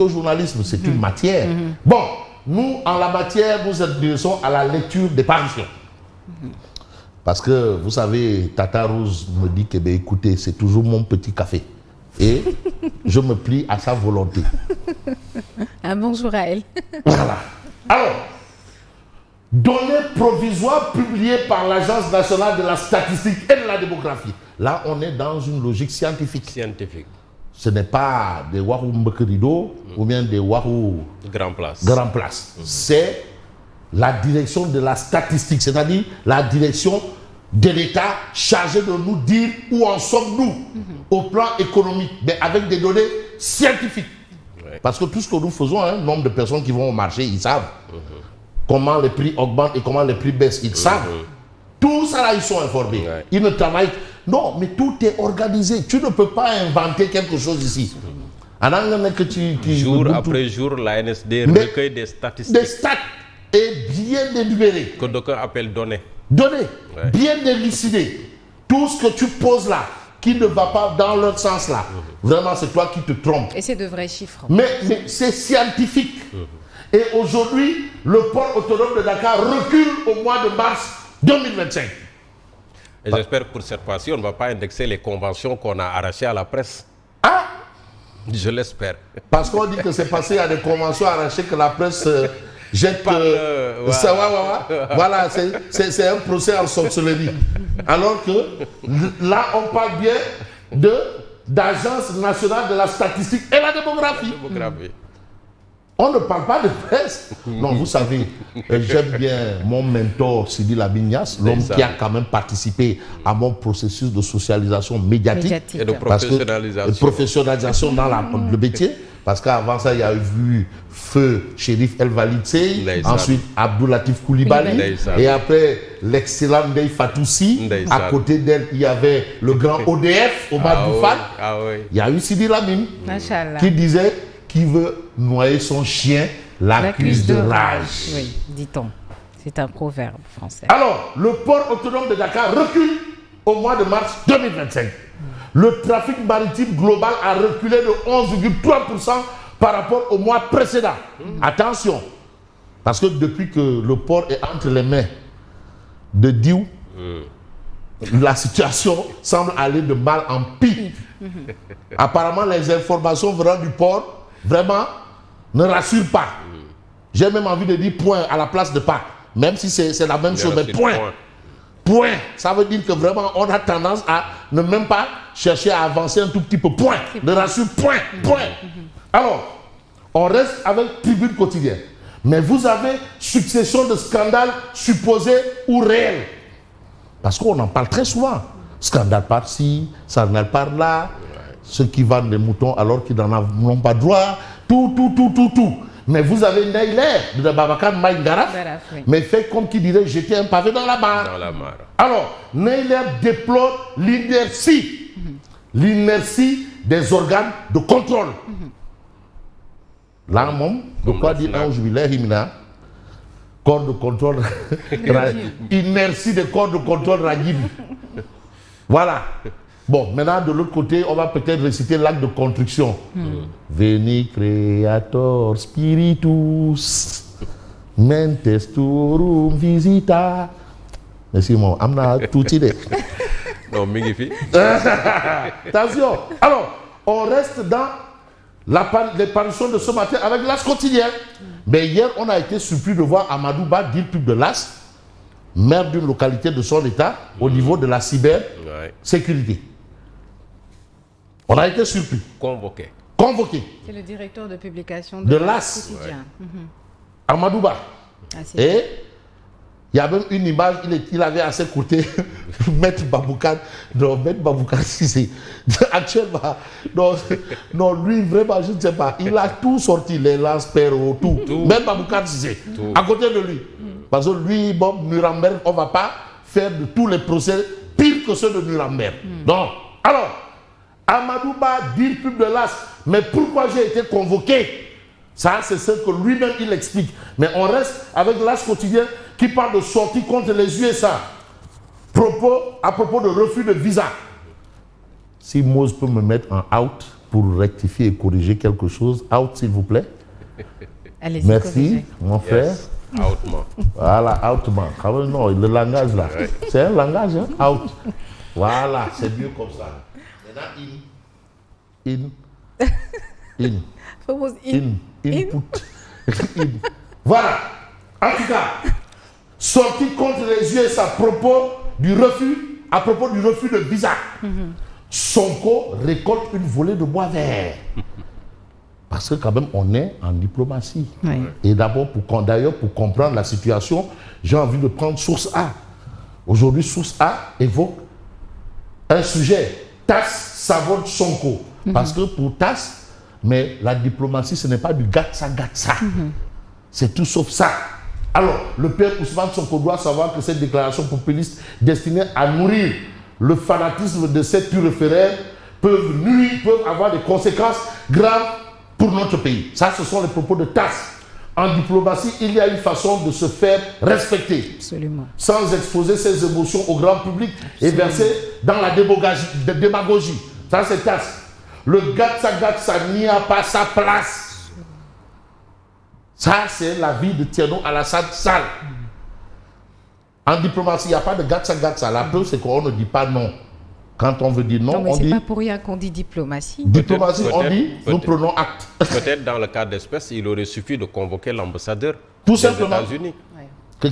Le journalisme, c'est une matière. Bon, nous, en la matière, nous intéressons à la lecture des parutions. Parce que, vous savez, Tata Rose me dit que, ben, écoutez, c'est toujours mon petit café. Et je me plie à sa volonté. Un bonjour à elle. Voilà. Alors, données provisoires publiées par l'Agence nationale de la statistique et de la démographie. Là, on est dans une logique scientifique. Ce n'est pas des Warou Mbekerido ou bien des Warou Grand Place. C'est la direction de la statistique, c'est-à-dire la direction de l'État chargée de nous dire où en sommes-nous au plan économique, mais avec des données scientifiques. Parce que tout ce que nous faisons, un nombre de personnes qui vont au marché, ils savent comment les prix augmentent et comment les prix baissent, ils savent. Tout ça là, ils sont informés. Ils ne travaillent. Non, mais tout est organisé. Tu ne peux pas inventer quelque chose ici. Jour après jour, la NSD recueille des statistiques. Des stats et bien énumérées. Que d'aucuns appellent données. Données, bien élucidées. Tout ce que tu poses là, qui ne va pas dans leur sens là, vraiment c'est toi qui te trompes. Et c'est de vrais chiffres. Mais c'est scientifique. Et aujourd'hui, le port autonome de Dakar recule au mois de mars 2025. Et j'espère que pour cette fois-ci, on ne va pas indexer les conventions qu'on a arrachées à la presse. Ah! Je l'espère. Parce qu'on dit que c'est passé à des conventions arrachées que la presse jette. Voilà, c'est un procès en sorcellerie. Alors que là, on parle bien d'Agence nationale de la statistique et la démographie. On ne parle pas de presse. Non, vous savez, j'aime bien mon mentor Sidi Lamignas, l'homme qui a quand même participé à mon processus de socialisation médiatique. Et de professionnalisation. Professionnalisation dans le métier. Parce qu'avant ça, il y a eu Feu Chérif El Walid Sey, ensuite Abdoulatif Koulibaly, et après l'excellent Ndeye Fatoussi. À côté d'elle, il y avait le grand ODF, Omar Boufal. Il y a eu Sidi Lamine qui disait qui veut noyer son chien, l'accuse de rage. Oui, dit-on. C'est un proverbe français. Alors, le port autonome de Dakar recule au mois de mars 2025. Le trafic maritime global a reculé de 11,3% par rapport au mois précédent. Attention, parce que depuis que le port est entre les mains de Diou, la situation semble aller de mal en pire. Apparemment, les informations venant du port vraiment ne rassurent pas. J'ai même envie de dire point à la place de pas. Même si c'est la même chose, mais point. Point. Ça veut dire que vraiment, on a tendance à ne même pas chercher à avancer un tout petit peu. Point. Ne rassure, point. Point. Alors, on reste avec Tribune Quotidienne. Mais vous avez succession de scandales supposés ou réels. Parce qu'on en parle très souvent. Scandale par-ci, scandale par-là. Ceux qui vendent des moutons alors qu'ils n'en ont pas droit. Tout. Mais vous avez Neyler de Babakan Maïngaraf, mais fait comme qui dirait jeter un pavé dans la mare. Alors, Neyler déplore l'inertie. L'inertie des organes de contrôle. Là, de quoi dire un jubilé, corps de contrôle, inertie des corps de contrôle ragib. Voilà. Bon, maintenant, de l'autre côté, on va peut-être réciter l'acte de construction. Veni Creator Spiritus, Mentes Turum Visita. Merci, mon amna tout idée. Non, Migifi. Attention. Alors, on reste dans les parutions de ce matin avec l'As quotidien. Mais hier, on a été surpris de voir Amadou Ba dire pub de l'As, maire d'une localité de son état, au niveau de la cybersécurité. On a été surpris. Convoqué. C'est le directeur de publication de l'As quotidien. Amadou Ba. Et il y a même une image, il avait à ses côtés Maître Baboukan. Non, Maître Baboukan, si c'est actuellement. Non, lui, vraiment, je ne sais pas. Il a tout sorti, les lance-perros, tout. Même Baboukan, si c'est. À côté de lui. Parce que lui, bon, Nuremberg, on ne va pas faire de tous les procès pires que ceux de Nuremberg. Non. Alors, Amadou Ba dit pub de l'As. Mais pourquoi j'ai été convoqué? Ça, c'est ce que lui-même, il explique. Mais on reste avec l'As quotidien qui parle de sortie contre les USA. À propos de refus de visa. Si Mose peut me mettre en out, pour rectifier et corriger quelque chose. Out, s'il vous plaît. Allez-y, Merci, corrigez. mon frère. Yes. Outman. Voilà, outman. Ah ouais, non, le langage là. C'est un langage, hein? Out. Voilà, c'est mieux comme ça. Maintenant, in. Propose in. Input. In. Voilà. En tout cas, sorti contre les US à propos du refus de visa. Sonko récolte une volée de bois vert. Parce que quand même, on est en diplomatie. Oui. Et d'abord, pour comprendre la situation, j'ai envie de prendre source A. Aujourd'hui, source A évoque un sujet. TAS savonne Sonko. Parce que pour TAS, mais la diplomatie, ce n'est pas du gatsa-gatsa. C'est tout sauf ça. Alors, le père Ousmane Sonko doit savoir que cette déclaration populiste destinée à nourrir le fanatisme de ces turiféraires peuvent avoir des conséquences graves pour notre pays. Ça, ce sont les propos de TAS. En diplomatie, il y a une façon de se faire respecter. Absolument. Sans exposer ses émotions au grand public et verser dans la démagogie. Ça, c'est TAS. Le gatsa-gatsa n'y a pas sa place. Ça, c'est la vie de Thierno Alassane Sall. En diplomatie, il n'y a pas de gatsa-gatsa. La preuve, c'est qu'on ne dit pas non. Quand on veut dire non, Non, mais on c'est dit... pas pour rien qu'on dit diplomatie. Diplomatie, on dit, nous peut-être. prenons acte. Peut-être dans le cas d'espèce, il aurait suffi de convoquer l'ambassadeur Tout des simplement. États-Unis.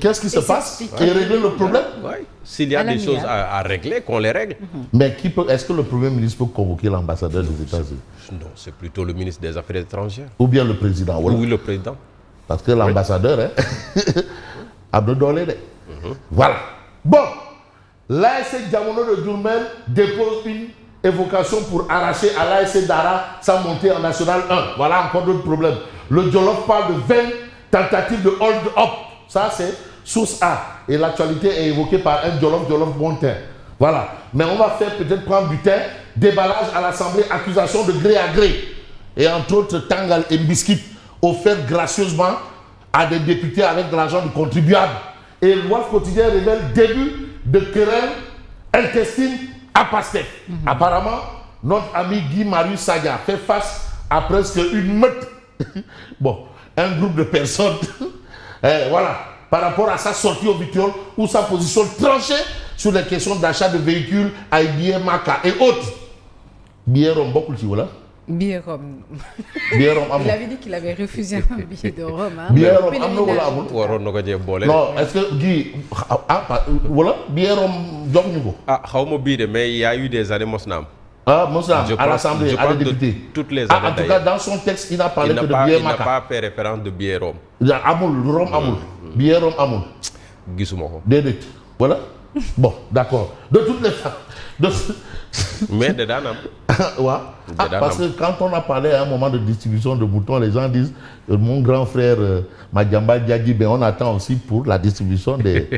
Qu'est-ce qui se passe s'expliquer. et régler le problème. Ouais. S'il y a À des choses l'amiable. à régler, qu'on les règle. Mais est-ce que le Premier ministre peut convoquer l'ambassadeur des États-Unis? Non, c'est plutôt le ministre des Affaires étrangères. Ou bien le président, voilà. Oui, le président. Parce que l'ambassadeur, hein, Abdou Dolé. Voilà. Bon, l'ASC Diamono de Dourmel dépose une évocation pour arracher à l'ASC Dara sa montée en National 1. Voilà encore d'autres problèmes. Le Jolof parle de 20 tentatives de hold-up. Ça, c'est source A. Et l'actualité est évoquée par un Jolof montain. Voilà. Mais on va faire peut-être prendre du temps. Déballage à l'Assemblée, accusation de gré à gré. Et entre autres, Tangal et Biscuit offerts gracieusement à des députés avec de l'argent du contribuable. Et le Wolf quotidien révèle début de querelle intestine à Pastef. Apparemment, notre ami Guy Marius Sagna fait face à presque une meute. Bon, un groupe de personnes. Voilà, par rapport à sa sortie au vitriol ou sa position tranchée sur les questions d'achat de véhicules à Ibié, Maka et autres. Biérom, beaucoup de voilà. Billet Rome. Biérom, Il avait dit qu'il avait refusé un billet de Rome. Hein. Biérom, Pèlerinage. waroon na ko cee boole. non, est-ce que Guy, voilà, Biérom, jox ñu ko. Ah, xaw ma bii de mais il y a eu des années mos na am. Ah, Moussa, Je à pense- l'Assemblée, je à pense les de députés. toutes les Ah, années en tout cas, d'ailleurs. dans son texte, il n'a parlé Il que de n'a billet pas Maka. fait référence de billet Rome. Amul, Rome Amul. Billet Rome Amul. Gisuma ko. Déedéet. Voilà. Bon, d'accord. De toutes les façons. Mais de daan am. Ouais. Ah, parce que quand on a parlé à un moment de distribution de moutons, les gens disent mon grand frère Madjamba Diadji, ben on attend aussi pour la distribution des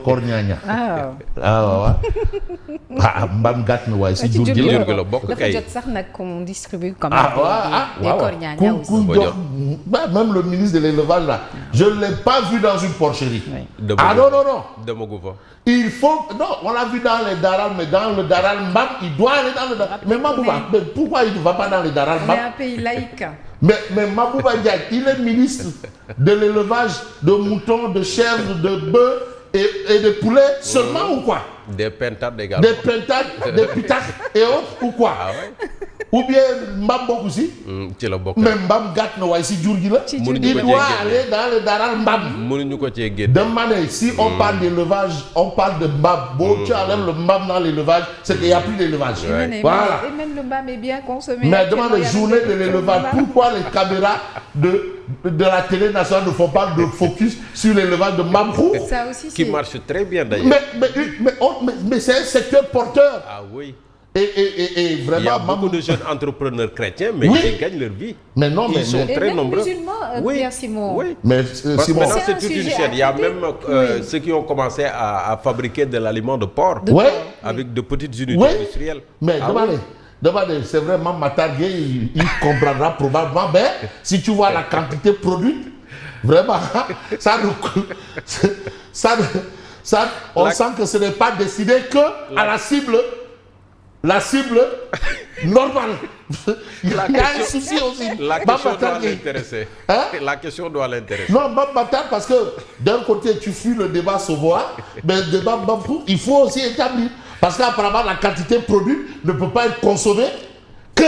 corgnagna. Ah. Ah, ouais. Ah, Mbam Gatne, ouais, c'est ci Djour jur gi gi la. jur gi la bokk dafa kay. jot sax nag qu'on distribue comme Ah, ouais, des corgnagna aussi. Même le ministre de l'élevage là, je ne l'ai pas vu dans une porcherie. Oui. Demagu Ah non, non, non. demagu fa. Il faut. Non, on l'a vu dans les Daral, mais dans le Daral Mbam, il doit aller dans le Daral. Mais Mabouba, mais pourquoi il ne va pas dans les Daral On Mbam? est un pays laïque. Mais Mabouba Diagne, il est ministre de l'élevage de moutons, de chèvres, de bœufs et de poulets seulement ou quoi? Des pentades également. Des pentades, des pitacs et autres ou quoi? Ah ouais. Ou bien Mbam bokk aussi? ci la bokk. Mais Mbam gàtt na waaye si jur gi la. Ci jur Il gi la. doit aller dans le Daral Mbam. mënuñu ko cee génne. Demandez, si on parle d'élevage, on parle de Mbam. Bon, tu enlèves le Mbam dans l'élevage, c'est qu'il n'y a plus d'élevage. Voilà. Et même le mbam est bien consommé. Mais demandez, journée de l'élevage, pourquoi les caméras de la télé nationale ne font pas de focus sur l'élevage de Mbamrou? Ça aussi, Qui c'est... marche très bien d'ailleurs. Mais c'est un secteur porteur. Ah oui. Et Il y vraiment, a beaucoup de jeunes entrepreneurs chrétiens, mais Oui. ils gagnent leur vie. Mais non, Ils mais, sont Et très même nombreux. musulmans, Oui. Pierre Simon. Oui. mais Parce que Simon, maintenant, C'est un c'est toute une sujet chaîne. Il y a à traiter. même Oui. ceux qui ont commencé à fabriquer de l'aliment de porc De Ouais. porc, oui. avec de petites unités Oui. industrielles. mais Ah demandez, oui. demandez, c'est vraiment Matargué, il comprendra probablement. Mais si tu vois la quantité produite, vraiment, on La- sent que ce n'est pas destiné que à la cible la cible normale. Il y a un souci aussi. La question doit l'intéresser. Hein? La question doit l'intéresser. Non, Bambata, parce que d'un côté, tu fuis le débat sauvois, mais le débat Bambou, il faut aussi établir. Parce qu'apparemment, la quantité produite ne peut pas être consommée que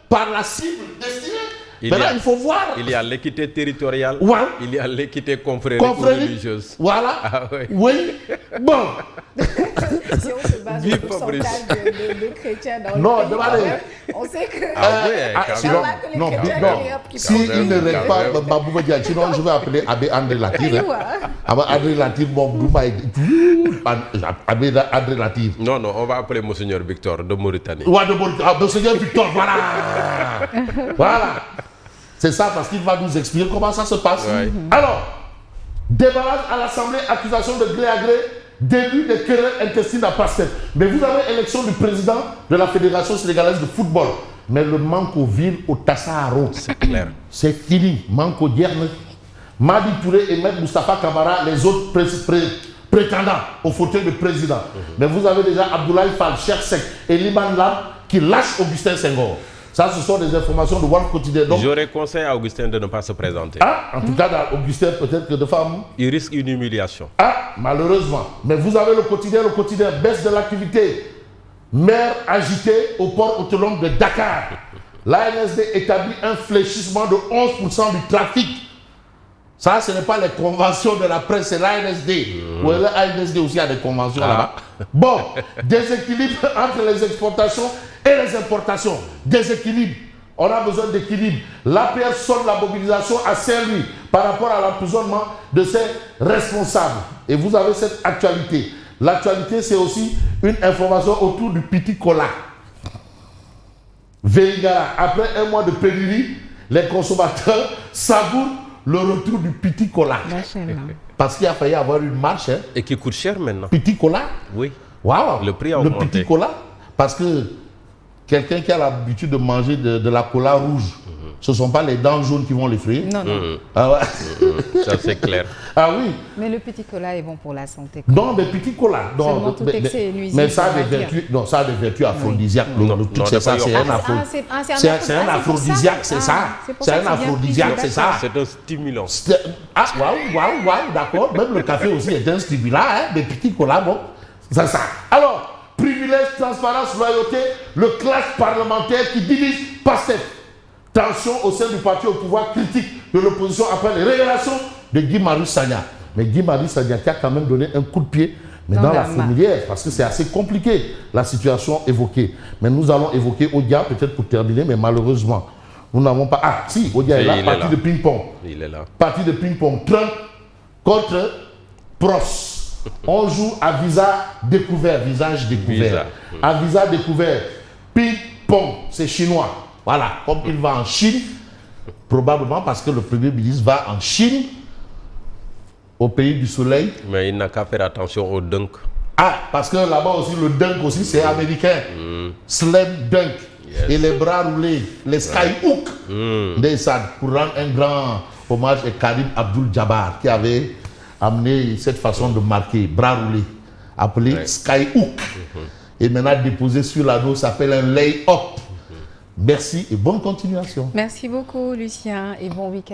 par la cible destinée. Maintenant, il faut voir. Il y a l'équité territoriale, il y a l'équité confrérique ou religieuse. Voilà. Ah, oui. Oui. Bon. Si on se base sur le pourcentage de chrétiens dans le pays, on sait que non, s'il ne règle pas Babou Dia, sinon je vais appeler Abbé André Latir. André Latir, bon, Abbé André Latir. Non, on va appeler Monseigneur Victor de Mauritanie. Ouais, de Mauritanie. Monseigneur Victor, voilà. Voilà. C'est ça, parce qu'il va nous expliquer comment ça se passe. Ouais. Alors, débarrage à l'Assemblée, accusation de gré à gré, début des querelles intestines à Pastef. Mais vous avez élection du président de la Fédération sénégalaise de football. Mais le Manko ville au Tassaro. C'est clair. C'est fini. Manko Dierne, Madi Touré et Maître Moustapha Kamara, les autres prétendants au fauteuil de président. Mais vous avez déjà Abdoulaye Fall, Cheikh Seck et Liban Lam qui lâchent Augustin Senghor. Ça, ce sont des informations de Walf Quotidien. J'aurais conseillé à Augustin de ne pas se présenter. En tout cas, dans Augustin, peut-être que de femmes. Il risque une humiliation. Malheureusement. Mais vous avez le quotidien baisse de l'activité. Mer agitée au port autonome de Dakar. L'ANSD établit un fléchissement de 11% du trafic. Ça, ce n'est pas les conventions de la presse, c'est l'ANSD. L'ANSD aussi a des conventions là-bas. Bon, déséquilibre entre les exportations et les importations. Déséquilibre. On a besoin d'équilibre. L'APR sonne la mobilisation à Saint-Louis par rapport à l'emprisonnement de ses responsables. Et vous avez cette actualité. L'actualité, c'est aussi une information autour du Petit Cola. Vélingara, après un mois de pénurie, les consommateurs savourent le retour du Petit Cola. Parce qu'il a failli avoir une marche. Et qui coûte cher maintenant. Petit Cola. Oui. Waouh. Le prix a augmenté. Le Petit Cola. Parce que quelqu'un qui a l'habitude de manger de la cola rouge, ce ne sont pas les dents jaunes qui vont l'effrayer. Non, non. Ah ouais. Ça, c'est clair. Ah oui. Mais le Petit Cola est bon pour la santé. Non, mais Petit Cola. Seulement tout excès est nuisible. Mais ça a des vertus, non, ça a des vertus aphrodisiaques. C'est ça, c'est un aphrodisiaque, c'est ça. C'est un aphrodisiaque, c'est ça. C'est un stimulant. Ah, waouh, d'accord. Même le café aussi est un stimulant, hein. Mais Petit Cola, bon, c'est ça. Alors, privilège, transparence, loyauté, le clash parlementaire qui divise Pastef. Tension au sein du parti au pouvoir, critique de l'opposition après les révélations de Guy Marius Sagna. Mais Guy Marius Sagna qui a quand même donné un coup de pied, mais dans la fourmilière, parce que c'est assez compliqué la situation évoquée. Mais nous allons évoquer Odia, peut-être pour terminer, mais malheureusement, nous n'avons pas. Ah, si, Odia est là, partie de ping-pong. Il est là. Partie de ping-pong. Trump contre Pros. On joue à visage découvert. À visage découvert. Ping-pong, c'est chinois. Voilà, comme il va en Chine, probablement parce que le Premier ministre va en Chine, au pays du soleil. Mais il n'a qu'à faire attention au dunk. Ah, parce que là-bas aussi, le dunk aussi, c'est américain. Slam dunk. Yes. Et les bras roulés, les skyhook. Pour rendre un grand hommage à Karim Abdul-Jabbar, qui avait amené cette façon de marquer, bras roulés, appelé skyhook. Et maintenant, déposé sur l'anneau, s'appelle un lay-up. Merci et bonne continuation. Merci beaucoup, Lucien, et bon week-end.